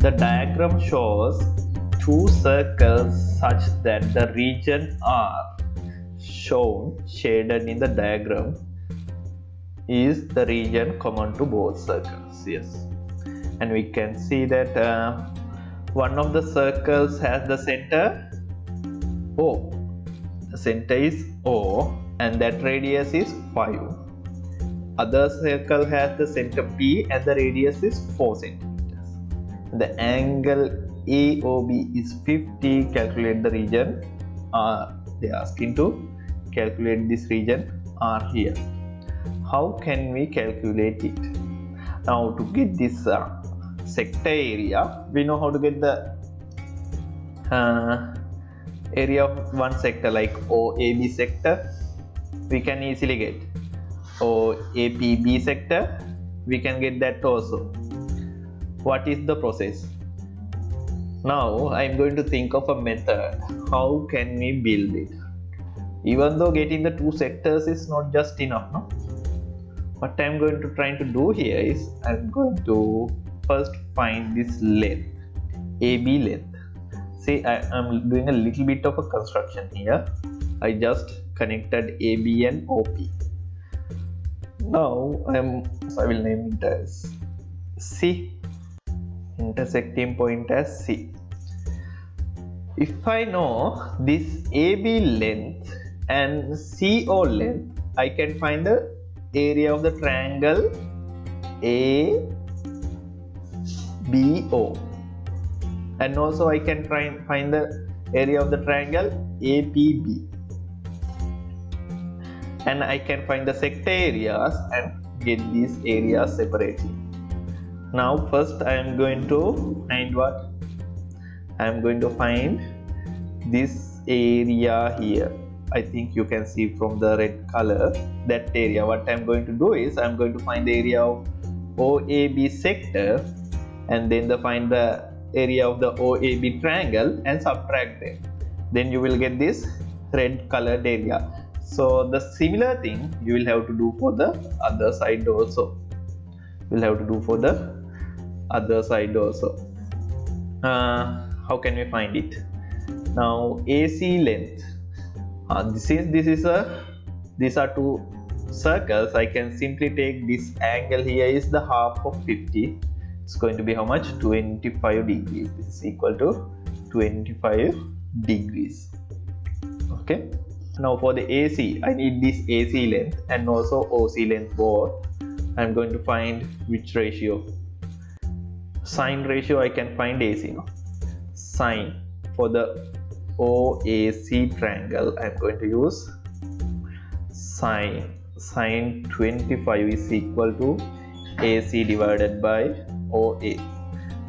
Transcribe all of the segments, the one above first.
The diagram shows two circles such that the region R shown shaded in the diagram is the region common to both circles. Yes, and we can see that one of the circles has the center O. The center is O and that radius is 5. Other circle has the center P and the radius is 4 centimeters. The angle AOB is 50. Calculate the region R. They are asking to calculate this region R here. How can we calculate it? Now to get this sector area, we know how to get the area of one sector like OAB sector. We can easily get Appb sector. We can get that also. What is the process? Now I am going to think of a method. How can we build it? Even though getting the two sectors is not just enough, no? What I am going to try to do here is I am going to first find this length, AB length. See, I am doing a little bit of a construction here. I just connected AB and OP. Now I will name it as C. Intersecting point as C. If I know this AB length and CO length, I can find the area of the triangle ABO, and also I can try and find the area of the triangle APB, and I can find the sector areas and get these areas separately. Now first I am going to find what? I am going to find this area here. I think you can see from the red color that area. What I am going to do is I am going to find the area of OAB sector and then find the area of the OAB triangle and subtract them. Then you will get this red colored area. So the similar thing you will have to do for the other side also. You will have to do for the other side also. How can we find it? Now AC length. These are two circles. I can simply take this angle here is the half of 50. It's going to be how much? 25 degrees. This is equal to 25 degrees. Okay. Now for the AC, I need this AC length and also OC length both. I'm going to find which ratio. Sine ratio I can find AC. No? Sine for the OAC triangle I am going to use sine 25 is equal to AC divided by OA.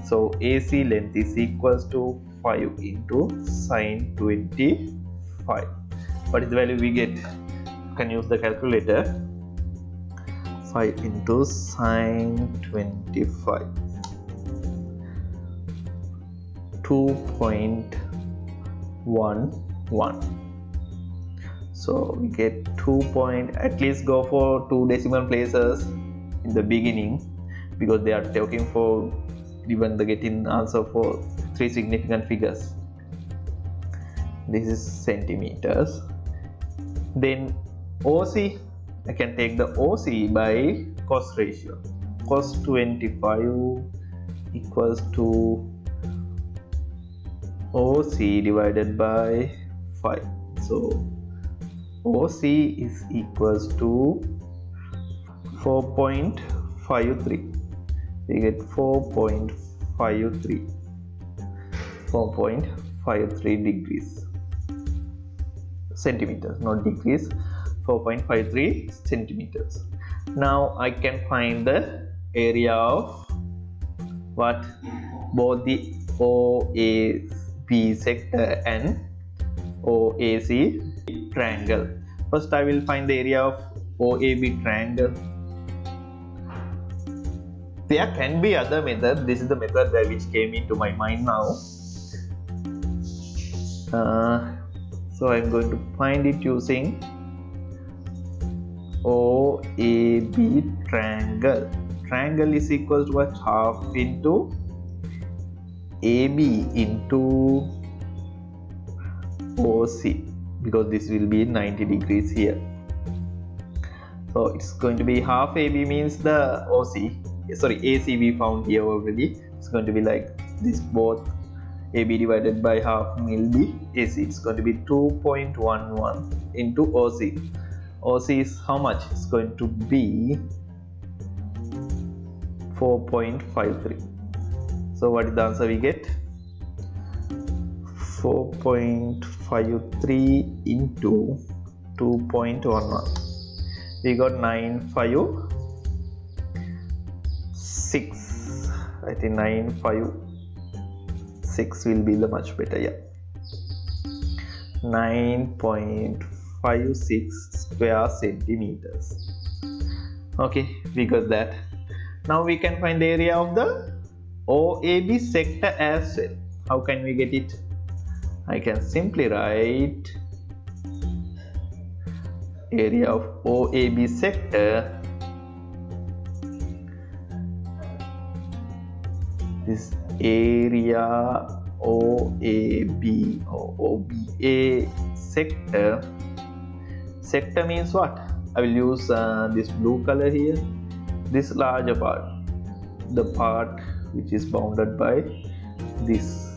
So AC length is equals to 5 into sine 25. What is the value we get? You can use the calculator. 5 into sine 25. 2.11. So we get 2 point, at least go for 2 decimal places in the beginning because they are talking for even the getting answer for 3 significant figures. This is centimeters. Then OC, I can take the OC by cos ratio. Cos 25 equals to OC divided by 5. So OC is equals to 4.53. We get 4.53 degrees. Centimeters, not degrees. 4.53 centimeters. Now I can find the area of what? Both the OAB sector and OAC triangle. First I will find the area of OAB triangle. There can be other method. This is the method which came into my mind now. So I'm going to find it using OAB triangle. Triangle is equal to what? Half into AB into OC, because this will be 90 degrees here. So it's going to be half AB means the AC we found here already. It's going to be like this, both AB divided by half will be AC. It's going to be 2.11 into OC. OC is how much? It's going to be 4.53. So what is the answer we get? 4.53 into 2.11. We got 956. I think 956 will be the much better. Yeah, 9.56 square centimeters. Okay, we got that. Now we can find the area of the OAB sector as well. How can we get it? I can simply write area of OAB sector. This area OAB or OBA sector. Sector means what? I will use this blue color here. This larger part, the part which is bounded by this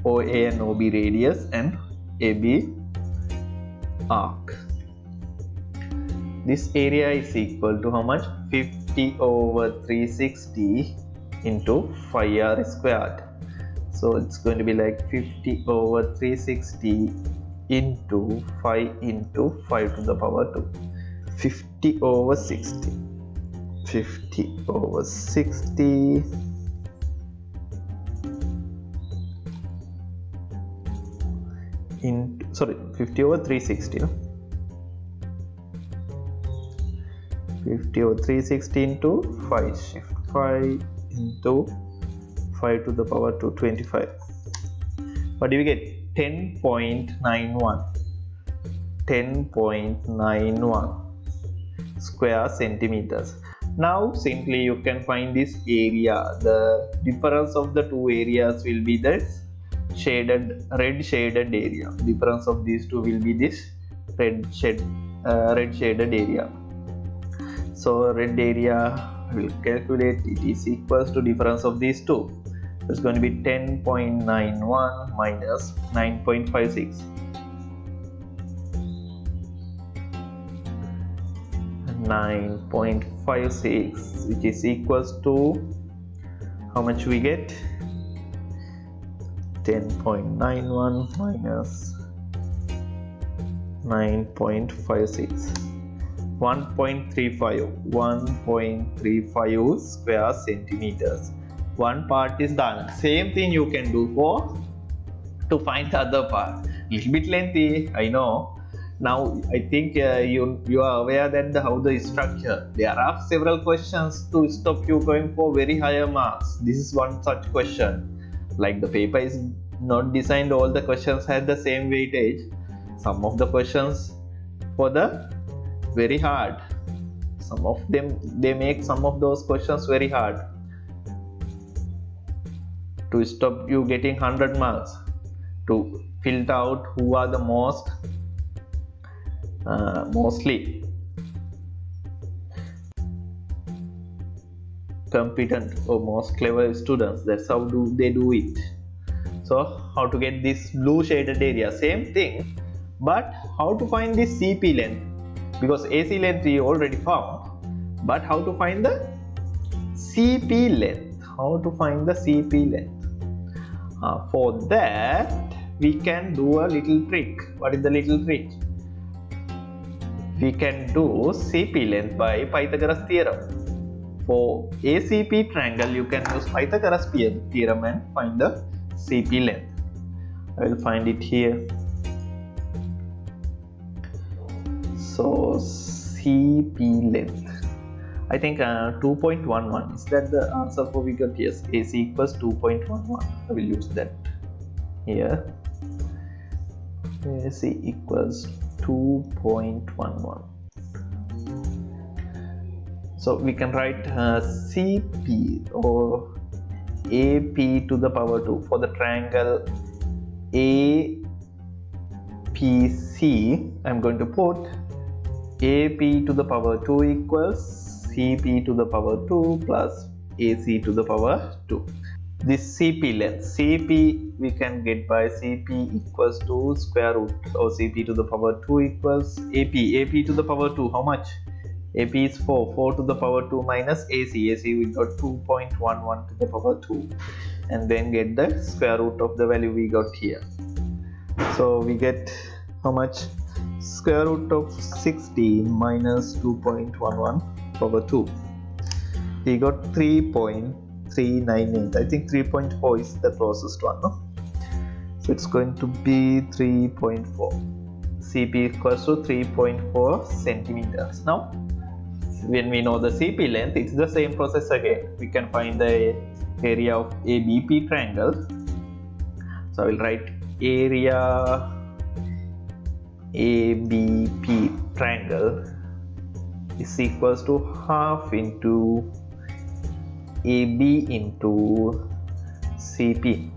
OA and OB radius and AB arc. This area is equal to how much? 50 over 360 into 5r squared. So it's going to be like 50 over 360 into 5 into 5 to the power 2. 50 over 60. 50 over 60 into 50 over 360, no? 50 over 360 into 5, shift 5 into 5 to the power 2, 25. What do we get? 10.91. 10.91 square centimeters. Now simply you can find this area. The difference of the two areas will be this red shaded area. Difference of these two will be this red shaded area. So red area will calculate, it is equals to difference of these two. It's going to be 10.91 minus 9.56. 9.56, which is equals to how much we get? 10.91 minus 9.56, 1.35 square centimeters. One part is done. Same thing you can do to find the other part. Little bit lengthy, I know. Now I think you are aware that how the structure. There are several questions to stop you going for very higher marks. This is one such question. Like the paper is not designed, all the questions have the same weightage. Some of the questions for the very hard. Some of them, they make some of those questions very hard to stop you getting 100 marks, to filter out who are the mostly competent or most clever students. That's how they do it. So how to get this blue shaded area? Same thing, but how to find this CP length? Because AC length we already found, but how to find the CP length? How to find the CP length? For that we can do a little trick. What is the little trick? We can do CP length by Pythagoras theorem. For ACP triangle, you can use Pythagoras theorem and find the CP length. I will find it here. So CP length, I think 2.11. Is that the answer for we got? Yes, AC equals 2.11. I will use that here. AC equals 2.11. So we can write CP or AP to the power 2 for the triangle APC. I'm going to put AP to the power 2 equals CP to the power 2 plus AC to the power 2. This CP length, CP we can get by CP equals to square root or CP to the power 2 equals AP to the power 2. How much? AP is 4 to the power 2 minus AC we got 2.11 to the power 2, and then get the square root of the value we got here. So we get how much? Square root of 16 minus 2.11 power 2. We got 3.398. I think 3.4 is the closest one, no? So it's going to be 3.4. CP equals to 3.4 centimeters. Now when we know the CP length, it's the same process again. We can find the area of ABP triangle. So I will write area ABP triangle is equals to half into AB into CP.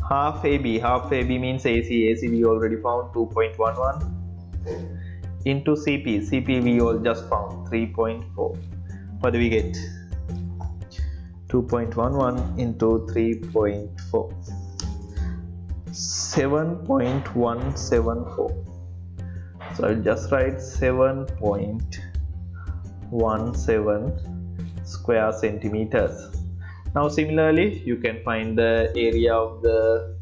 Half AB means AC we already found 2.11 into CP we all just found 3.4. What do we get? 2.11 into 3.4, 7.174. So I'll just write 7.17 square centimeters. Now similarly you can find the area of the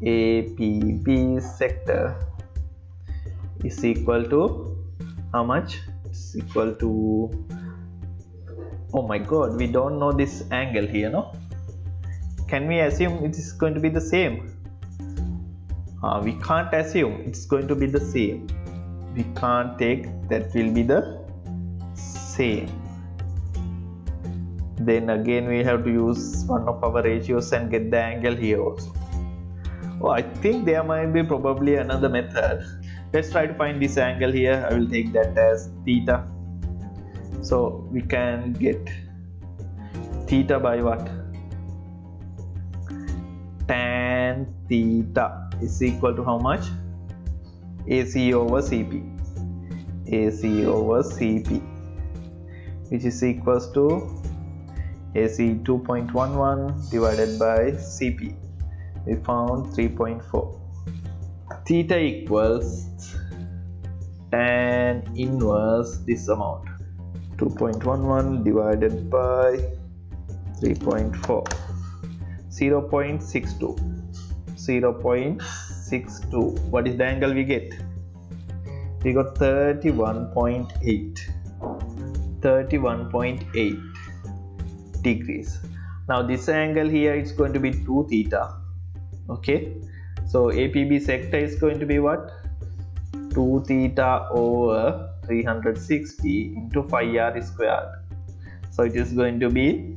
APB sector is equal to how much? It's equal to, oh my god, we don't know this angle here, no? Can we assume it is going to be the same? We can't assume it's going to be the same. We can't take that will be the same. Then again we have to use one of our ratios and get the angle here also. Oh, I think there might be probably another method. Let's try to find this angle here. I will take that as theta. So we can get theta by what? Tan theta is equal to how much? AC over CP. AC over CP, which is equals to AC 2.11 divided by CP. We found 3.4. Theta equals tan inverse this amount, 2.11 divided by 3.4, 0.62. What is the angle we get? We got 31.8 degrees. Now this angle here is going to be 2 theta. Okay, so APB sector is going to be what? 2 theta over 360 into 5r squared. So it is going to be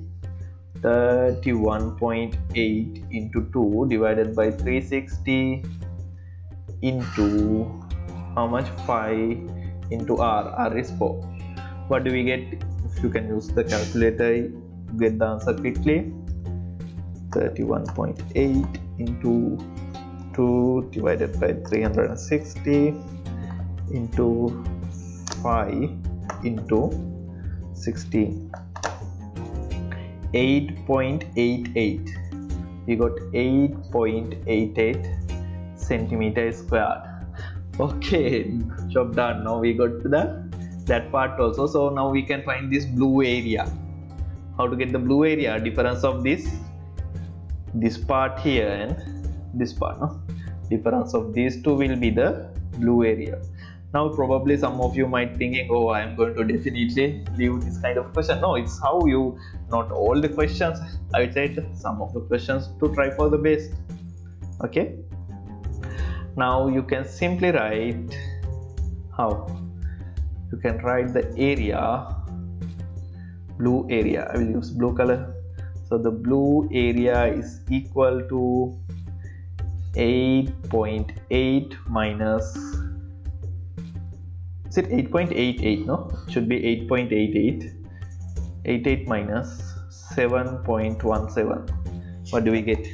31.8 into 2 divided by 360 into how much? 5 into r is 4. What do we get? If you can use the calculator, get the answer quickly. 31.8 into 2 divided by 360 into 5 into 16, 8.88. We got 8.88 centimeters squared. Okay, job done. Now we got to that part also. So now we can find this blue area. How to get the blue area? Difference of this part here and this part, no? Difference of these two will be the blue area. Now probably some of you might thinking, oh, I am going to definitely leave this kind of question. No, it's how you, not all the questions, I would say some of the questions to try for the best. Okay, now you can simply write how you can write the area, blue area. I will use blue color. So the blue area is equal to 8.8 minus, is it 8.88? No, it should be 8.88. 88 minus 7.17. What do we get?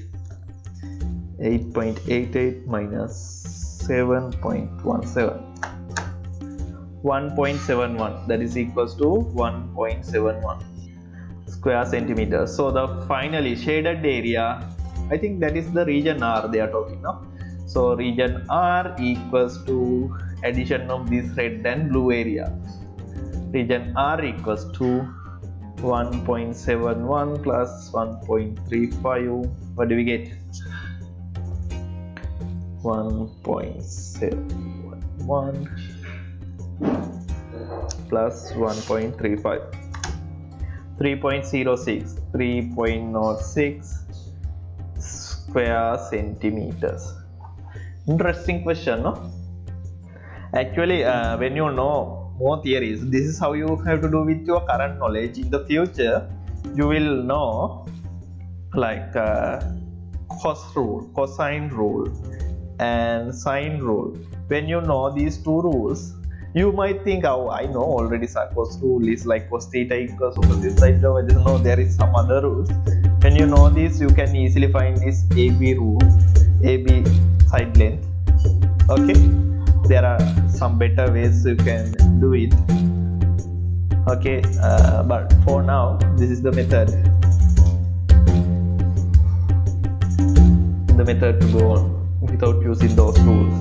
8.88 minus 7.17. 1.71, that is equals to 1.71 square centimeters. So the finally shaded area, I think that is the region R they are talking now. So region R equals to addition of this red and blue area. Region R equals to 1.71 plus 1.35. What do we get? 1.71 plus 1.35. 3.06. 3.06 square centimeters. Interesting question, no? Actually, when you know more theories, this is how you have to do with your current knowledge. In the future, you will know like cos rule, cosine rule, and sine rule. When you know these two rules, you might think, oh, I know already cos rule is like cos theta equals opposite side. No, there is some other rules. When you know this, you can easily find this AB rule, AB side length. Okay, there are some better ways you can do it. Okay, but for now, this is the method. The method to go on without using those rules.